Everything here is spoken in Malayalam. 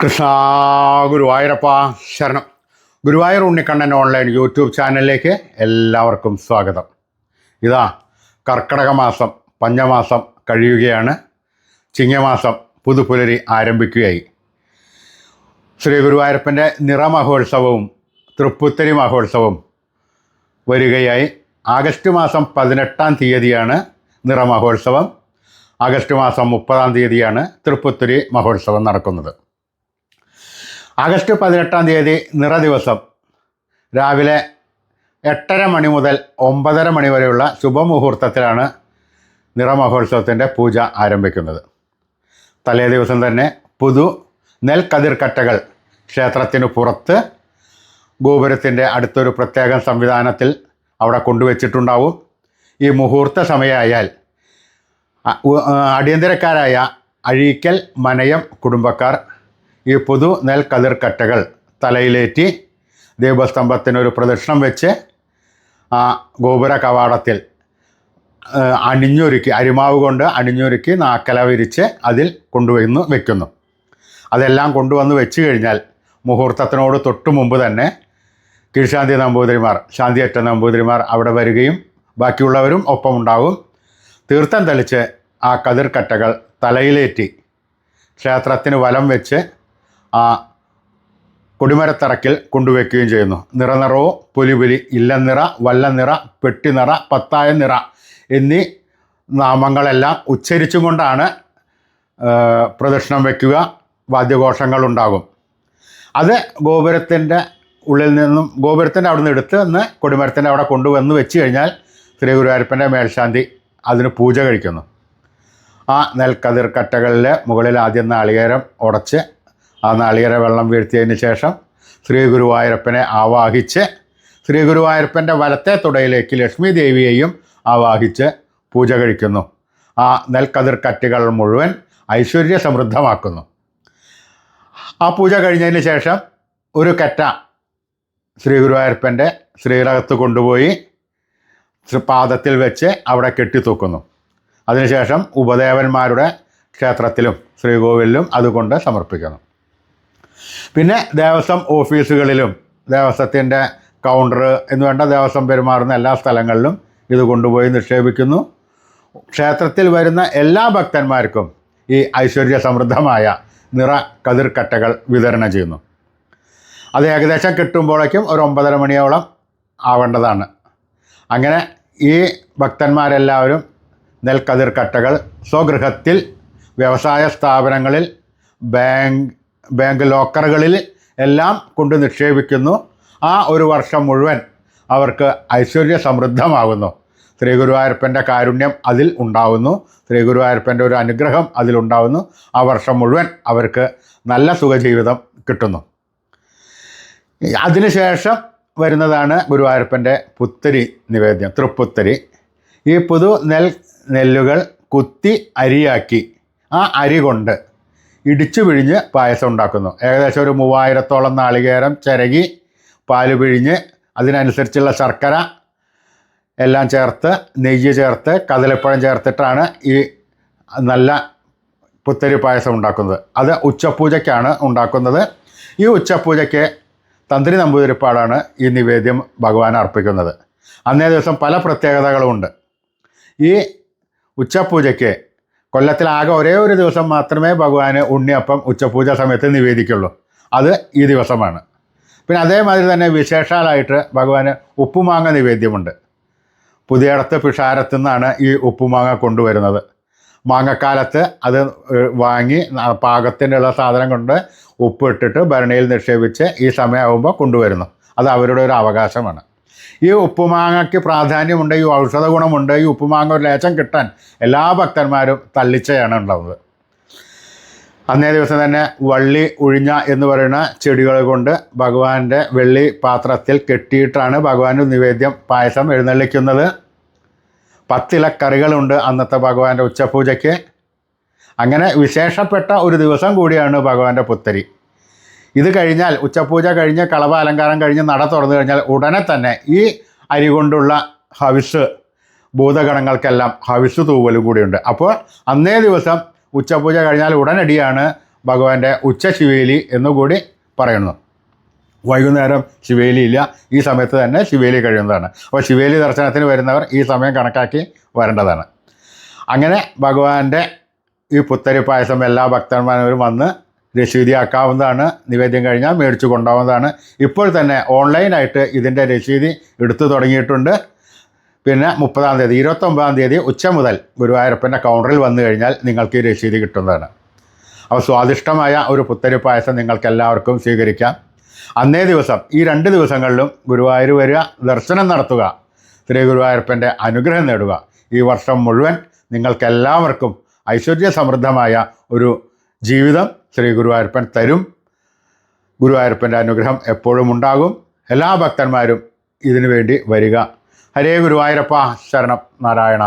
കൃഷ്ണ ഗുരുവായൂരപ്പ ശരണം. ഗുരുവായൂർ ഉണ്ണിക്കണ്ണൻ ഓൺലൈൻ യൂട്യൂബ് ചാനലിലേക്ക് എല്ലാവർക്കും സ്വാഗതം. ഇതാ കർക്കടക മാസം പഞ്ഞമാസം കഴിയുകയാണ്. ചിങ്ങമാസം പുതുപുലരി ആരംഭിക്കുകയായി. ശ്രീ ഗുരുവായൂരപ്പൻ്റെ നിറമഹോത്സവവും തൃപ്പുത്തരി മഹോത്സവവും വരികയായി. ആഗസ്റ്റ് മാസം 18-ാം തീയതിയാണ് നിറമഹോത്സവം. ആഗസ്റ്റ് മാസം 30-ാം തീയതിയാണ് തൃപ്പുത്തരി മഹോത്സവം നടക്കുന്നത്. ആഗസ്റ്റ് 18-ാം തീയതി നിറ ദിവസം രാവിലെ 8:30 മണി മുതൽ 9:30 മണി വരെയുള്ള ശുഭമുഹൂർത്തത്തിലാണ് നിറമഹോത്സവത്തിൻ്റെ പൂജ ആരംഭിക്കുന്നത്. തലേ ദിവസം തന്നെ പുതു നെൽക്കതിർക്കട്ടകൾ ക്ഷേത്രത്തിന് പുറത്ത് ഗോപുരത്തിൻ്റെ അടുത്തൊരു പ്രത്യേക സംവിധാനത്തിൽ അവിടെ കൊണ്ടുവച്ചിട്ടുണ്ടാവും. ഈ മുഹൂർത്ത സമയമായാൽ അടിയന്തരക്കാരായ അഴീക്കൽ മനയം കുടുംബക്കാർ ഈ പുതു നെൽക്കതിർക്കട്ടകൾ തലയിലേറ്റി ദീപസ്തംഭത്തിനൊരു പ്രദക്ഷിണം വെച്ച് ആ ഗോപുര കവാടത്തിൽ അണിഞ്ഞൊരുക്കി, അരിമാവ് കൊണ്ട് അണിഞ്ഞൊരുക്കി നാക്കല വിരിച്ച് അതിൽ കൊണ്ടുവന്ന് വെക്കുന്നു. അതെല്ലാം കൊണ്ടുവന്ന് വെച്ച് കഴിഞ്ഞാൽ മുഹൂർത്തത്തിനോട് തൊട്ട് മുമ്പ് തന്നെ കീഴ്ശാന്തി നമ്പൂതിരിമാർ, ശാന്തിയറ്റ നമ്പൂതിരിമാർ അവിടെ വരികയും ബാക്കിയുള്ളവരും ഒപ്പമുണ്ടാകും. തീർത്ഥം തെളിച്ച് ആ കതിർക്കട്ടകൾ തലയിലേറ്റി ക്ഷേത്രത്തിന് വലം വെച്ച് ആ കൊടിമരത്തറക്കിൽ കൊണ്ടുവയ്ക്കുകയും ചെയ്യുന്നു. നിറനിറവും പുലിപുലി, ഇല്ലനിറ, വല്ലനിറ, പെട്ടിനിറ, പത്തായ നിറ എന്നീ നാമങ്ങളെല്ലാം ഉച്ചരിച്ചും കൊണ്ടാണ് പ്രദക്ഷിണം വയ്ക്കുക. വാദ്യഘോഷങ്ങളുണ്ടാകും. അത് ഗോപുരത്തിൻ്റെ ഉള്ളിൽ നിന്നും, ഗോപുരത്തിൻ്റെ അവിടെ നിന്ന് എടുത്ത് നിന്ന് കൊടിമരത്തിൻ്റെ അവിടെ കൊണ്ടുവന്ന് വെച്ച് കഴിഞ്ഞാൽ ശ്രീ ഗുരുവായൂരപ്പൻ്റെ മേൽശാന്തി അതിന് പൂജ കഴിക്കുന്നു. ആ നെൽക്കതിർക്കട്ടകളിൽ മുകളിൽ ആദ്യം നാളികേരം ഉടച്ച് ആ നാളികേര വെള്ളം വീഴ്ത്തിയതിന് ശേഷം ശ്രീ ഗുരുവായൂരപ്പനെ ആവാഹിച്ച് ശ്രീ ഗുരുവായൂരപ്പൻ്റെ വലത്തെ തുടയിലേക്ക് ലക്ഷ്മി ദേവിയെയും ആവാഹിച്ച് പൂജ കഴിക്കുന്നു. ആ നെൽക്കതിർക്കറ്റുകൾ മുഴുവൻ ഐശ്വര്യ സമൃദ്ധമാക്കുന്നു. ആ പൂജ കഴിഞ്ഞതിന് ശേഷം ഒരു കറ്റ ശ്രീ ഗുരുവായൂരപ്പൻ്റെ ശ്രീരകത്ത് കൊണ്ടുപോയി പാദത്തിൽ വെച്ച് അവിടെ കെട്ടിത്തൂക്കുന്നു. അതിനുശേഷം ഉപദേവന്മാരുടെ ക്ഷേത്രത്തിലും ശ്രീകോവിലിലും അതുകൊണ്ട് സമർപ്പിക്കുന്നു. പിന്നെ ദേവസ്വം ഓഫീസുകളിലും ദേവസ്വത്തിൻ്റെ കൗണ്ടർ എന്ന് വേണ്ട ദേവസ്വം പെരുമാറുന്ന എല്ലാ സ്ഥലങ്ങളിലും ഇത് കൊണ്ടുപോയി നിക്ഷേപിക്കുന്നു. ക്ഷേത്രത്തിൽ വരുന്ന എല്ലാ ഭക്തന്മാർക്കും ഈ ഐശ്വര്യ സമൃദ്ധമായ നിറ കതിർക്കട്ടകൾ വിതരണം ചെയ്യുന്നു. അത് ഏകദേശം കിട്ടുമ്പോഴേക്കും ഒരു 9:30 മണിയോളം ആവേണ്ടതാണ്. അങ്ങനെ ഈ ഭക്തന്മാരെല്ലാവരും നെൽക്കതിർക്കട്ടകൾ സ്വഗൃഹത്തിൽ, വ്യവസായ സ്ഥാപനങ്ങളിൽ, ബാങ്ക് ലോക്കറുകളിൽ എല്ലാം കൊണ്ട് നിക്ഷേപിക്കുന്നു. ആ ഒരു വർഷം മുഴുവൻ അവർക്ക് ഐശ്വര്യ സമൃദ്ധമാകുന്നു. ശ്രീ ഗുരുവായൂരപ്പൻ്റെ കാരുണ്യം അതിൽ ഉണ്ടാവുന്നു. ശ്രീ ഗുരുവായൂരപ്പൻ്റെ ഒരു അനുഗ്രഹം അതിലുണ്ടാവുന്നു. ആ വർഷം മുഴുവൻ അവർക്ക് നല്ല സുഖജീവിതം കിട്ടുന്നു. അതിനുശേഷം വരുന്നതാണ് ഗുരുവായൂരപ്പൻ്റെ പുത്തരി നിവേദ്യം, തൃപ്പുത്തരി. ഈ പുതു നെല്ലുകൾ കുത്തി അരിയാക്കി ആ അരി കൊണ്ട് ഇടിച്ചു പിഴിഞ്ഞ് പായസം ഉണ്ടാക്കുന്നു. ഏകദേശം ഒരു 3000-ഓളം നാളികേരം ചിരകി പാല് പിഴിഞ്ഞ് അതിനനുസരിച്ചുള്ള ശർക്കര എല്ലാം ചേർത്ത്, നെയ്യ് ചേർത്ത്, കദളിപ്പഴം ചേർത്തിട്ടാണ് ഈ നല്ല പുത്തരി പായസം ഉണ്ടാക്കുന്നത്. അത് ഉച്ചപൂജയ്ക്കാണ് ഉണ്ടാക്കുന്നത്. ഈ ഉച്ചപൂജയ്ക്ക് തന്ത്രി നമ്പൂതിരിപ്പാടാണ് ഈ നിവേദ്യം ഭഗവാൻ അർപ്പിക്കുന്നത്. അന്നേ ദിവസം പല പ്രത്യേകതകളുമുണ്ട്. ഈ ഉച്ചപൂജയ്ക്ക് കൊല്ലത്തിലാകെ ഒരേ ഒരു ദിവസം മാത്രമേ ഭഗവാന് ഉണ്ണിയപ്പം ഉച്ചപൂജ സമയത്ത് നിവേദിക്കുള്ളൂ. അത് ഈ ദിവസമാണ്. പിന്നെ അതേമാതിരി തന്നെ വിശേഷാലായിട്ട് ഭഗവാന് ഉപ്പുമാങ്ങ നിവേദ്യമുണ്ട്. പുതിയടത്ത് പിഷാരത്തു നിന്നാണ് ഈ ഉപ്പുമാങ്ങ കൊണ്ടുവരുന്നത്. മാങ്ങക്കാലത്ത് അത് വാങ്ങി പാകത്തിനുള്ള സാധനം കൊണ്ട് ഉപ്പിട്ടിട്ട് ഭരണിയിൽ നിക്ഷേപിച്ച് ഈ സമയമാകുമ്പോൾ കൊണ്ടുവരുന്നു. അത് അവരുടെ ഒരു അവകാശമാണ്. ഈ ഉപ്പുമാങ്ങയ്ക്ക് പ്രാധാന്യമുണ്ട്, ഈ ഔഷധ ഗുണമുണ്ട്. ഈ ഉപ്പുമാങ്ങ ഒരു ലേശം കിട്ടാൻ എല്ലാ ഭക്തന്മാരും തള്ളിച്ചയാണ് ഉണ്ടാവുന്നത്. അന്നേ ദിവസം തന്നെ വള്ളി ഉഴിഞ്ഞ എന്ന് പറയുന്ന ചെടികൾ കൊണ്ട് ഭഗവാന്റെ വെള്ളി പാത്രത്തിൽ കെട്ടിയിട്ടാണ് ഭഗവാന് നിവേദ്യം പായസം എഴുന്നള്ളിക്കുന്നത്. 10 ഇലക്കറികളുണ്ട് അന്നത്തെ ഭഗവാന്റെ ഉച്ചപൂജയ്ക്ക്. അങ്ങനെ വിശേഷപ്പെട്ട ഒരു ദിവസം കൂടിയാണ് ഭഗവാന്റെ പുത്തരി. ഇത് കഴിഞ്ഞാൽ, ഉച്ചപൂജ കഴിഞ്ഞ് കളഭ അലങ്കാരം കഴിഞ്ഞ് നട തുറന്നു കഴിഞ്ഞാൽ ഉടനെ തന്നെ ഈ അരി കൊണ്ടുള്ള ഹവിസ് ഭൂതഗണങ്ങൾക്കെല്ലാം ഹവിസ് തൂവലും കൂടിയുണ്ട്. അപ്പോൾ അന്നേ ദിവസം ഉച്ചപൂജ കഴിഞ്ഞാൽ ഉടനടിയാണ് ഭഗവാന്റെ ഉച്ച ശിവേലി എന്നുകൂടി പറയുന്നു. വൈകുന്നേരം ശിവേലി ഇല്ല, ഈ സമയത്ത് തന്നെ ശിവേലി കഴിയുന്നതാണ്. അപ്പോൾ ശിവേലി ദർശനത്തിന് വരുന്നവർ ഈ സമയം കണക്കാക്കി വരേണ്ടതാണ്. അങ്ങനെ ഭഗവാന്റെ ഈ പുത്തരി പായസം എല്ലാ ഭക്തന്മാരും വന്ന് രസീതിയാക്കാവുന്നതാണ്. നിവേദ്യം കഴിഞ്ഞാൽ മേടിച്ചു കൊണ്ടാവുന്നതാണ്. ഇപ്പോൾ തന്നെ ഓൺലൈനായിട്ട് ഇതിൻ്റെ രസീതി എടുത്തു തുടങ്ങിയിട്ടുണ്ട്. പിന്നെ 30-ാം തീയതി 29-ാം തീയതി ഉച്ച മുതൽ ഗുരുവായൂരപ്പൻ്റെ കൗണ്ടറിൽ വന്നു കഴിഞ്ഞാൽ നിങ്ങൾക്ക് ഈ രസീതി കിട്ടുന്നതാണ്. അപ്പോൾ സ്വാദിഷ്ടമായ ഒരു പുത്തരി പായസം നിങ്ങൾക്ക് എല്ലാവർക്കും സ്വീകരിക്കാം. അന്നേ ദിവസം ഈ 2 ദിവസങ്ങളിലും ഗുരുവായൂർ വരിക, ദർശനം നടത്തുക, ശ്രീ ഗുരുവായൂരപ്പൻ്റെ അനുഗ്രഹം നേടുക. ഈ വർഷം മുഴുവൻ നിങ്ങൾക്കെല്ലാവർക്കും ഐശ്വര്യസമൃദ്ധമായ ഒരു ജീവിതം ശ്രീ ഗുരുവായൂരപ്പൻ തരും. ഗുരുവായൂരപ്പൻ്റെ അനുഗ്രഹം എപ്പോഴും ഉണ്ടാകും. എല്ലാ ഭക്തന്മാരും ഇതിനു വേണ്ടി വരിക. ഹരേ ഗുരുവായൂരപ്പ ശരണം നാരായണ.